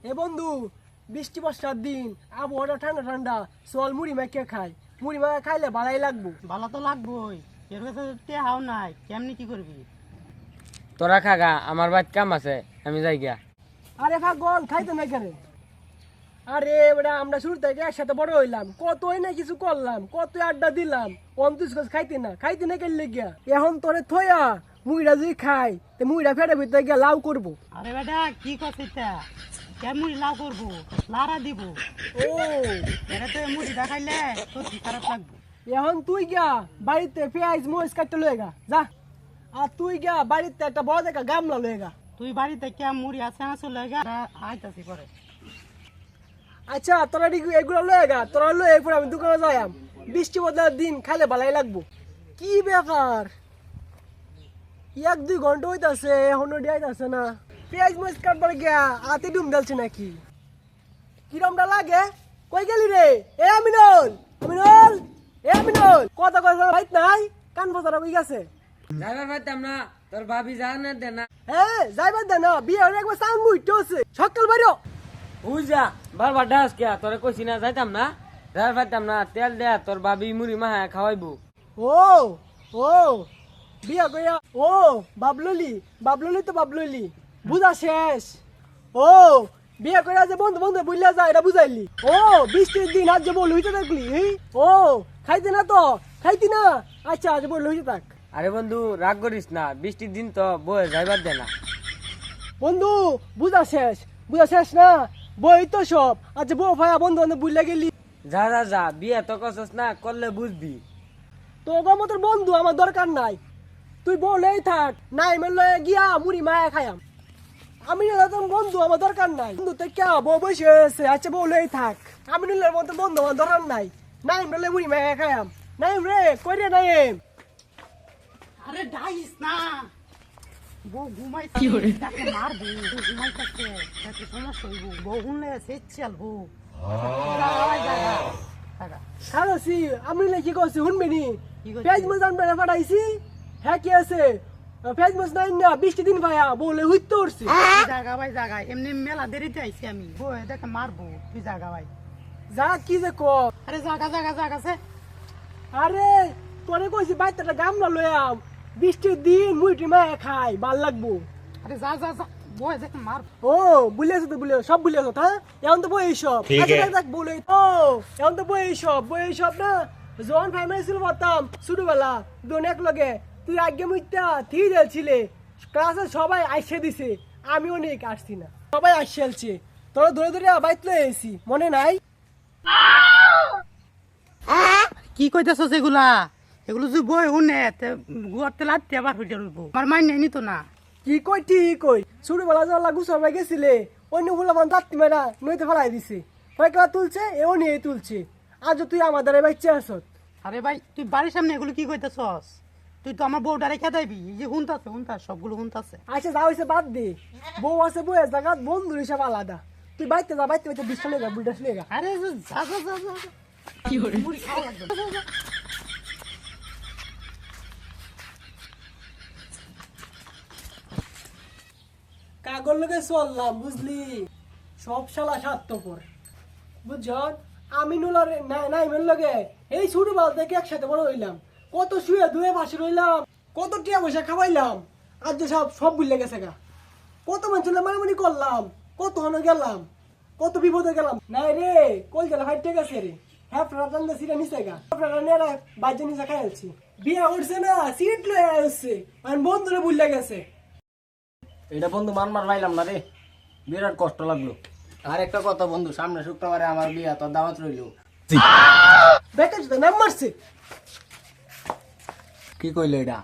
এ বন্ধু, বৃষ্টি বর্ষার দিন, আবহাওয়াটা ঠান্ডা ঠান্ডা, চল মুড়ি মাখিয়ে খাই। মুড়ি মাখা খাইলে ভালোই লাগবো। ভালো তো লাগবোই, এর কাছে টেহাও নাই, কেমনি কি করবি? তোরা খাগা, আমার বাড়িতে কাম আছে, আমি যাই গিয়া। আরে পাগল, খাইতে নাই কেন? আরে বেটা, আমরা শুরু থেকে একসাথে বড় হইলাম, কতই না কিছু করলাম, কতই আড্ডা দিলাম, অন্তুস খাইতে না কেলে গিয়া। এখন তোরে থইয়া মুড়িটা যদি খাই, তো মুড়িটা ফেটে ভিতরে গিয়া লাউ করবো। আরে বেটা কি করছিস তা? কেমনি লাউ করবো, লারা দিব। ও এটা তো মুড়ি দেখাইলে তোর কি খারাপ লাগবে? এখন তুই গিয়া বাড়িতে পেঁয়াজ মরিচ কাটতে লয়ে গা যা। আর তুই গিয়া বাড়িতে একটা বড় দেখা গামলা লয়ে গা। তুই বাড়িতে কে মুড়ি আছে না চলে গা, আইতাছি পরে। আচ্ছা তোরা এগুলো লয়ে গা, তোরা লয়ে এরপর আমি দোকানে যাইম। বৃষ্টি বদলার দিন খাইলে ভালাই লাগবো। কি ব্যাপার, 1-2 ঘন্টা হইতাছে এখনো দিয়াইতাছে না। পেঁয়াজ মরিচ কাটবার গিয়া হাতে ডুম ডালছে নাকি? কিরমটা লাগে? কই গেলি রে? এ আমিনুল, আমিনুল, এ আমিনুল, কথা কথা ভাই নাই, কান ফসারা কই গেছে? যাইবার পারতাম না, তোর ভাবি যা না দে না। হ্যাঁ যাইবার দে না, বিয়ে হলে একবার সাউন্ড মুইতে আছে। সকাল বাইরো বুঝ যা, বারবার ডাস কে, তোরে কইছি না যাইতাম না, যাইবার পারতাম না। তেল দে, তোর ভাবি মুড়ি মাহা খাওয়াইবো। ও ও বিয়া কইয়া ও বাবলুলি, বাবলুলি তো বাবলুলি, বুঝা শেষ। ও বিয়া কইরা যে বন্ধু বন্ধু বুঝলা যায় এটা বুঝাইলি। ও বৃষ্টির দিন আজ যে বল হইতে থাকলি। ও খাইতে না তো, খাইতি না? আচ্ছা আজ বল হইতে থাক। আরে বন্ধু রাগ করিস না, বৃষ্টির দিন তো বয়ে যাইবার দে না। বন্ধু বুঝা শেষ না? বই তো সব আজ বউ ভাইয়া বন্ধু বান্ধব বুঝলা গেলি। যা যা যা, বিয়ে তো করছস না, করলে বুঝবি। তো মতো বন্ধু আমার দরকার নাই, তুই বলেই থাক। নাই মেলে গিয়া মুড়ি মায়া খায়াম। আমি বন্ধু আমার দরকার নাই, বন্ধু তো কে বউ বসে আছে। আচ্ছা বলেই থাক, আমি নিলে মতো বন্ধু আমার দরকার নাই। নাই মেলে মুড়ি মায়া খায়াম। নাই রে কই রে নাই? আরে ডাইস না, বউ ঘুমাইছে, তাকে মারবো। ঘুমাইতেছে, তাকে সমস্যা হইব। বউ শুনলে সে চালবো। খারাসি আমি নিলে কি করছি শুনবি নি? কি করছি? পেঁয়াজ মজ আনবে পাঠাইছি। হ্যাঁ কি আছে? পেঁয়াজ মজ নাই না, 20 দিন ভাইয়া বলে হইতে উঠছি। জাগা ভাই জাগা, এমনি মেলা দেরিতে আইছি আমি। বউ দেখে মারবো, তুই জাগা ভাই। যা কি যে ক। আরে জাগা জাগা জাগা আছে। আরে তোরে কইছি বাইতে গামলা লয়ে আম, 20 দিন মুড়ি মায়া খাই, ভাল লাগবো। আরে যা যা যা, বউ দেখে মার। ও বুঝলেছো তো, সব বুঝলেছো। হ্যাঁ এখন তো বই সব বলে। ও এখন তো বই সব না। যখন প্রাইমারি স্কুল পড়তাম ছোটবেলা, দোন এক লগে তুই আগে মুইতা থ্রি ছিলে, ক্লাসে সবাই আইসে দিছে, আমি অনেক আসছি না, সবাই আসছে। তোরা ধরে ধরে বাইত লয়ে এসি, মনে নাই? কি কইতেছস এগুলা? এগুলো যদি বই শুনে গুয়াতে লাটতে আবার হইতে রইব। আমার মাইন নাই নিত না। কি কই ঠিক কই, ছোটবেলা যা গুছাই গেছিলে, অন্য ফুলা মান তাত্তি মেরা নইতে ফেলাই দিছে। কয়েকলা তুলছে, এও নিয়ে তুলছে। আজ তুই আমাদের বাচ্চা আসত। আরে ভাই তুই বাড়ির সামনে এগুলো কি কইতেছস? তুই তো আমার বউটা রেখে দেবি। এই যে হুনতাছে সবগুলো হুনতাছে। আচ্ছা যা হয়েছে বাদ দে, বউ আছে বউয়ের জায়গা, বন্ধুর হিসাব আলাদা। তুই বাইতে যা, বাইতে বাইতে বিশ লেগা বুলটাস লেগা। আরে যা যা যা যা, কি হরে মুড়ি খাওয়া লাগবে। যা, যা। কাগর লগে চললাম বুঝলি, সব শালা স্বার্থপর বুঝছ। আমি নুলার নাই মেন লগে এই ছোটবেলা থেকে একসাথে বড় হইলাম, কত শুয়ে ধুয়ে পাশে রইলাম, কত টিয়া পয়সা খাওয়াইলাম। আজ যে সব ভুলে গেছে গা। কত মানুষ মারামারি করলাম, কত হন গেলাম, কত বিপদে গেলাম। নাই রে কল গেল ফাইটে গেছে রে। হ্যাঁ ফ্রাটান সিটা নিচে গা, ফ্রাটানেরা বাজে নিচে খাইছি। বিয়া উঠছে না, সিট লয়ে আসছে, আর বন্ধুরে ভুলে গেছে। এটা বন্ধু মানবার পাইলাম না রে, বিরাট কষ্ট লাগলো। আর একটা কথা বন্ধু, সামনে শুক্রবারে আমার বিয়া, তোর দাওয়াত রইল। বেকার নাম মারছে। কি কইলো এটা?